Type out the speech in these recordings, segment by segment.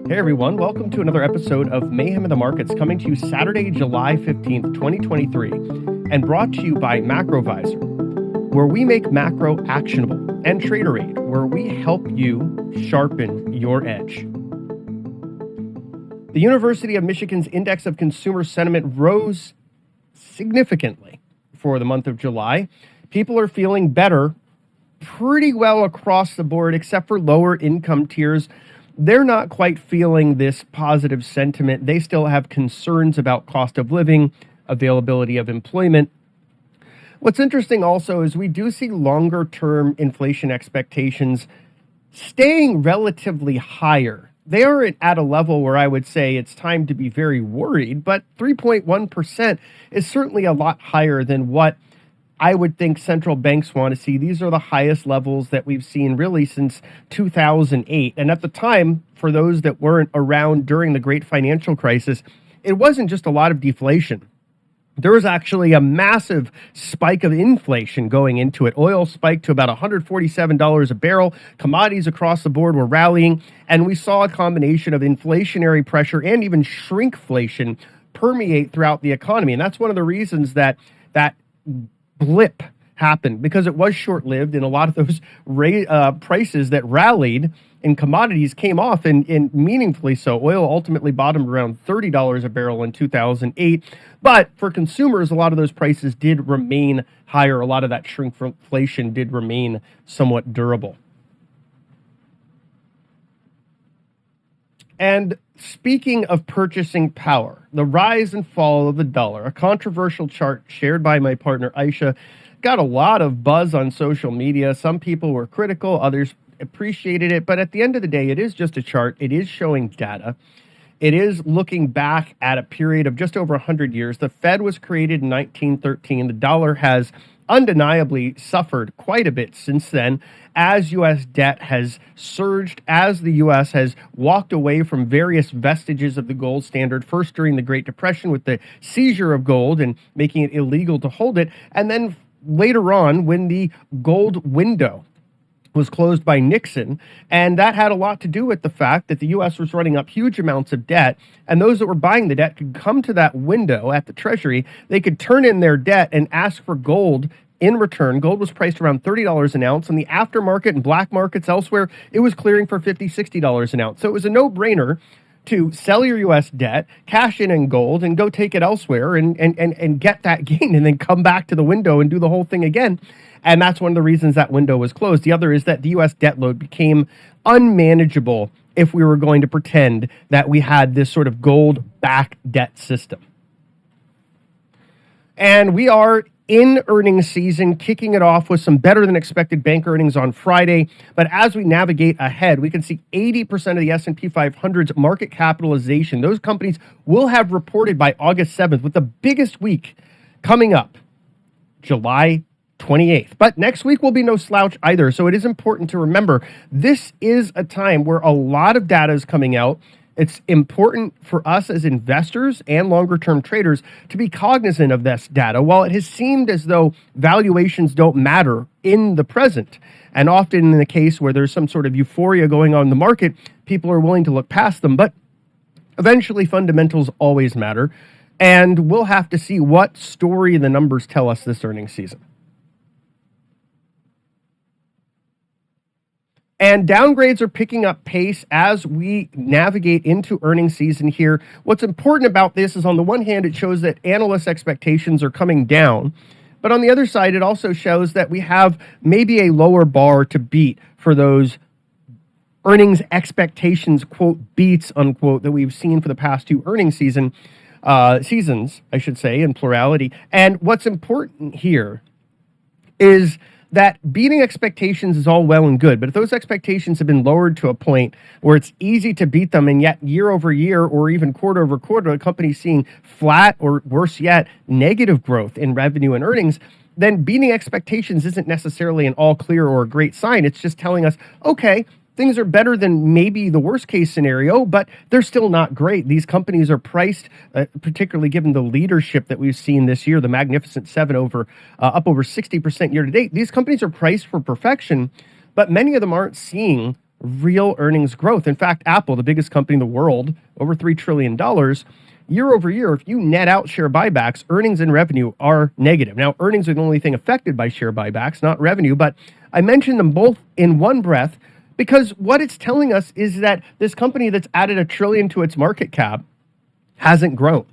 Hey everyone, welcome to another episode of Mayhem in the Markets, coming to you Saturday, July 15th, 2023, and brought to you by Macrovisor, where we make macro actionable, and Trader Aid, where we help you sharpen your edge. The University of Michigan's Index of Consumer Sentiment rose significantly for the month of July. People are feeling better pretty well across the board, except for lower income tiers. They're not quite feeling this positive sentiment. They still have concerns about cost of living, availability of employment. What's interesting also is we do see longer term inflation expectations staying relatively higher. They are at a level where I would say it's time to be very worried, but 3.1% is certainly a lot higher than what I would think central banks want to see. These are the highest levels that we've seen really since 2008. And at the time, for those that weren't around during the great financial crisis, it wasn't just a lot of deflation. There was actually a massive spike of inflation going into it. Oil spiked to about $147 a barrel. Commodities across the board were rallying. And we saw a combination of inflationary pressure and even shrinkflation permeate throughout the economy. And that's one of the reasons that blip happened, because it was short-lived, and a lot of those prices that rallied in commodities came off, and meaningfully so. Oil ultimately bottomed around $30 a barrel in 2008, but for consumers, a lot of those prices did remain higher. A lot of that shrinkflation did remain somewhat durable. And speaking of purchasing power, the rise and fall of the dollar, a controversial chart shared by my partner Aisha, got a lot of buzz on social media. Some people were critical, others appreciated it. But at the end of the day, it is just a chart. It is showing data. It is looking back at a period of just over 100 years. The Fed was created in 1913. The dollar has undeniably suffered quite a bit since then, as U.S. debt has surged, as the U.S. has walked away from various vestiges of the gold standard, first during the Great Depression with the seizure of gold and making it illegal to hold it, and then later on when the gold window was closed by Nixon. And that had a lot to do with the fact that the U.S. was running up huge amounts of debt, and those that were buying the debt could come to that window at the Treasury. They could turn in their debt and ask for gold in return. Gold was priced around $30 an ounce. On the aftermarket and black markets elsewhere, it was clearing for $50, $60 an ounce. So it was a no-brainer to sell your U.S. debt, cash in gold, and go take it elsewhere and get that gain, and then come back to the window and do the whole thing again. And that's one of the reasons that window was closed. The other is that the U.S. debt load became unmanageable if we were going to pretend that we had this sort of gold-backed debt system. And we are in earnings season, kicking it off with some better than expected bank earnings on Friday. But as we navigate ahead, we can see 80% of the S&P 500's market capitalization. Those companies will have reported by August 7th, with the biggest week coming up, July 28th. But next week will be no slouch either. So it is important to remember this is a time where a lot of data is coming out. It's important for us as investors and longer-term traders to be cognizant of this data. While it has seemed as though valuations don't matter in the present, and often in the case where there's some sort of euphoria going on in the market, people are willing to look past them. But eventually, fundamentals always matter, and we'll have to see what story the numbers tell us this earnings season. And downgrades are picking up pace as we navigate into earnings season here. What's important about this is, on the one hand, it shows that analyst expectations are coming down. But on the other side, it also shows that we have maybe a lower bar to beat for those earnings expectations, quote, beats, unquote, that we've seen for the past two earnings seasons, I should say, in plurality. And what's important here is that beating expectations is all well and good, but if those expectations have been lowered to a point where it's easy to beat them, and yet year over year or even quarter over quarter, a company's seeing flat or worse yet, negative growth in revenue and earnings, then beating expectations isn't necessarily an all clear or a great sign. It's just telling us, okay, things are better than maybe the worst case scenario, but they're still not great. These companies are priced, particularly given the leadership that we've seen this year, the Magnificent Seven up over 60% year to date. These companies are priced for perfection, but many of them aren't seeing real earnings growth. In fact, Apple, the biggest company in the world, over $3 trillion, year over year, if you net out share buybacks, earnings and revenue are negative. Now, earnings are the only thing affected by share buybacks, not revenue, but I mentioned them both in one breath because what it's telling us is that this company that's added $1 trillion to its market cap hasn't grown.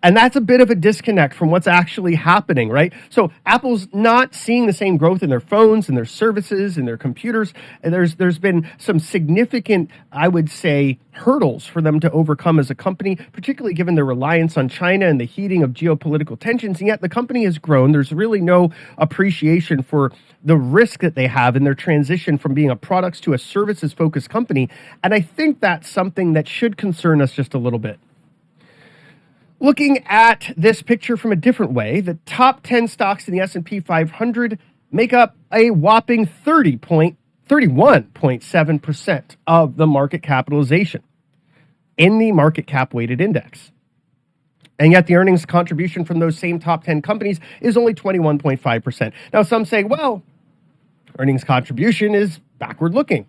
And that's a bit of a disconnect from what's actually happening, right? So Apple's not seeing the same growth in their phones and their services and their computers. And there's been some significant, I would say, hurdles for them to overcome as a company, particularly given their reliance on China and the heating of geopolitical tensions. And yet the company has grown. There's really no appreciation for the risk that they have in their transition from being a products to a services-focused company. And I think that's something that should concern us just a little bit. Looking at this picture from a different way, the top 10 stocks in the S&P 500 make up a whopping 31.7% of the market capitalization in the market cap weighted index. And yet the earnings contribution from those same top 10 companies is only 21.5%. Now, some say, well, earnings contribution is backward looking.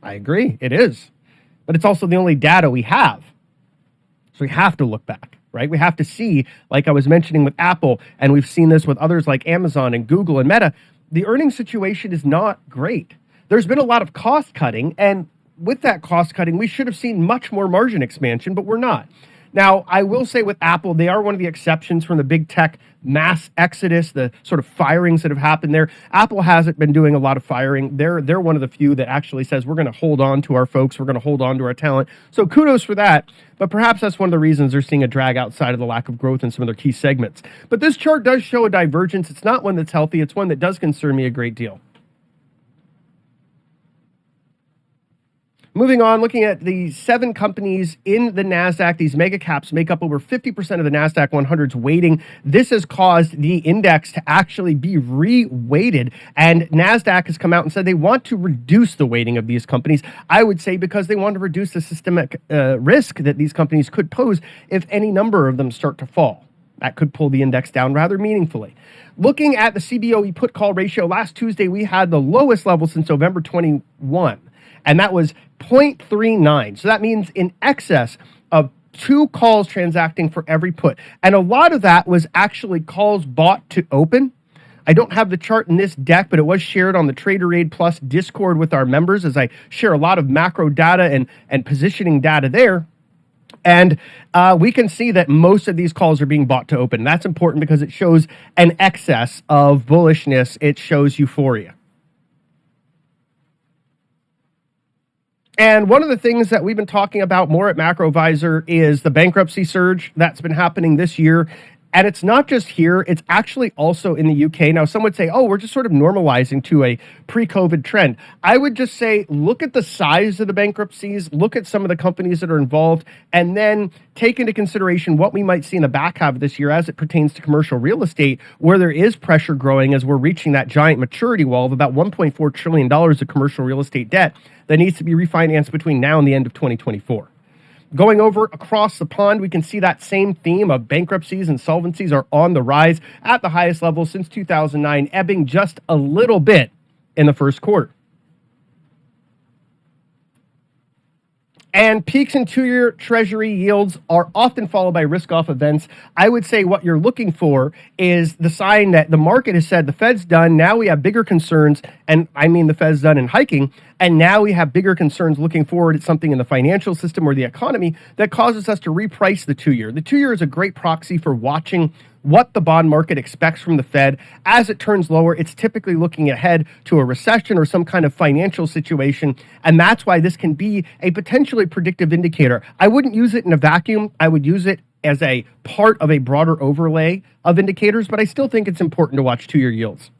I agree, it is. But it's also the only data we have. So we have to look back, right? We have to see, like I was mentioning with Apple, and we've seen this with others like Amazon and Google and Meta, the earnings situation is not great. There's been a lot of cost cutting, and with that cost cutting, we should have seen much more margin expansion, but we're not. Now, I will say with Apple, they are one of the exceptions from the big tech mass exodus, the sort of firings that have happened there. Apple hasn't been doing a lot of firing. They're one of the few that actually says, we're going to hold on to our folks. We're going to hold on to our talent. So kudos for that. But perhaps that's one of the reasons they're seeing a drag outside of the lack of growth in some of their key segments. But this chart does show a divergence. It's not one that's healthy. It's one that does concern me a great deal. Moving on, looking at the 7 companies in the NASDAQ, these mega caps make up over 50% of the NASDAQ 100's weighting. This has caused the index to actually be re-weighted, and NASDAQ has come out and said they want to reduce the weighting of these companies. I would say because they want to reduce the systemic risk that these companies could pose if any number of them start to fall. That could pull the index down rather meaningfully. Looking at the CBOE put-call ratio, last Tuesday we had the lowest level since November 21. And that was 0.39. So that means in excess of 2 calls transacting for every put. And a lot of that was actually calls bought to open. I don't have the chart in this deck, but it was shared on the Trader Aid Plus Discord with our members as I share a lot of macro data and positioning data there. And we can see that most of these calls are being bought to open. That's important because it shows an excess of bullishness. It shows euphoria. And one of the things that we've been talking about more at MacroVisor is the bankruptcy surge that's been happening this year. And it's not just here, it's actually also in the UK. Now, some would say, oh, we're just sort of normalizing to a pre-COVID trend. I would just say, look at the size of the bankruptcies, look at some of the companies that are involved, and then take into consideration what we might see in the back half of this year as it pertains to commercial real estate, where there is pressure growing as we're reaching that giant maturity wall of about $1.4 trillion of commercial real estate debt that needs to be refinanced between now and the end of 2024. Going over across the pond, we can see that same theme of bankruptcies and insolvencies are on the rise at the highest level since 2009, ebbing just a little bit in the first quarter. And peaks in 2-year Treasury yields are often followed by risk-off events. I would say what you're looking for is the sign that the market has said the Fed's done. Now we have bigger concerns, and I mean the Fed's done in hiking, and now we have bigger concerns looking forward at something in the financial system or the economy that causes us to reprice the 2-year. The 2-year is a great proxy for watching what the bond market expects from the Fed. As it turns lower, it's typically looking ahead to a recession or some kind of financial situation, and that's why this can be a potentially predictive indicator. I wouldn't use it in a vacuum. I would use it as a part of a broader overlay of indicators, but I still think it's important to watch 2-year yields.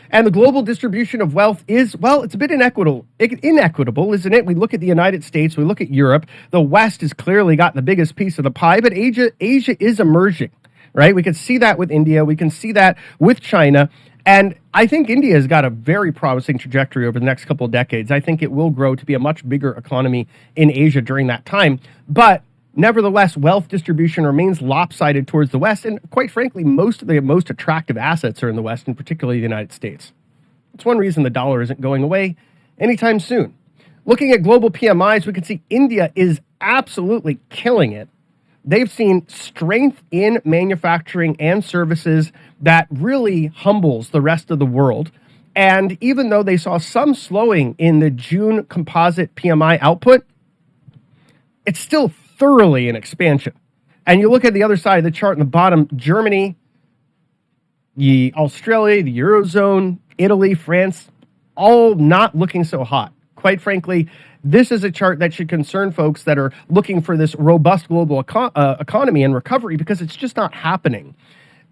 And the global distribution of wealth is, well, it's a bit inequitable, isn't it? We look at the United States, we look at Europe. The West has clearly got the biggest piece of the pie, but Asia is emerging, right? We can see that with India. We can see that with China. And I think India has got a very promising trajectory over the next couple of decades. I think it will grow to be a much bigger economy in Asia during that time. But nevertheless, wealth distribution remains lopsided towards the West, and quite frankly, most of the most attractive assets are in the West, and particularly the United States. It's one reason the dollar isn't going away anytime soon. Looking at global PMIs, we can see India is absolutely killing it. They've seen strength in manufacturing and services that really humbles the rest of the world. And even though they saw some slowing in the June composite PMI output, it's still thoroughly in expansion. And you look at the other side of the chart in the bottom, Germany, Australia, the Eurozone, Italy, France, all not looking so hot. Quite frankly, this is a chart that should concern folks that are looking for this robust global economy and recovery, because it's just not happening.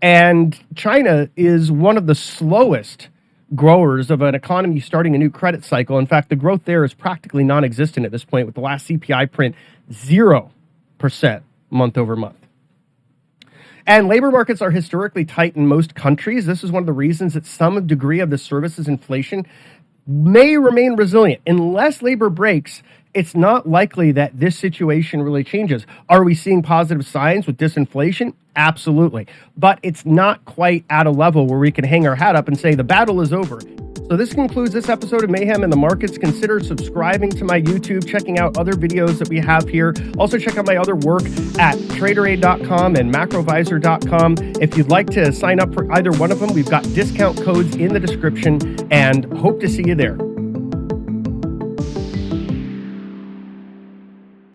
And China is one of the slowest growers of an economy starting a new credit cycle. In fact, the growth there is practically non-existent at this point, with the last CPI print 0% month over month. And labor markets are historically tight in most countries. This is one of the reasons that some degree of the services inflation may remain resilient. Unless labor breaks, it's not likely that this situation really changes. Are we seeing positive signs with disinflation? Absolutely. But it's not quite at a level where we can hang our hat up and say the battle is over. So this concludes this episode of Mayhem in the Markets. Consider subscribing to my YouTube, checking out other videos that we have here. Also check out my other work at TraderAid.com and MacroVisor.com. If you'd like to sign up for either one of them, we've got discount codes in the description, and hope to see you there.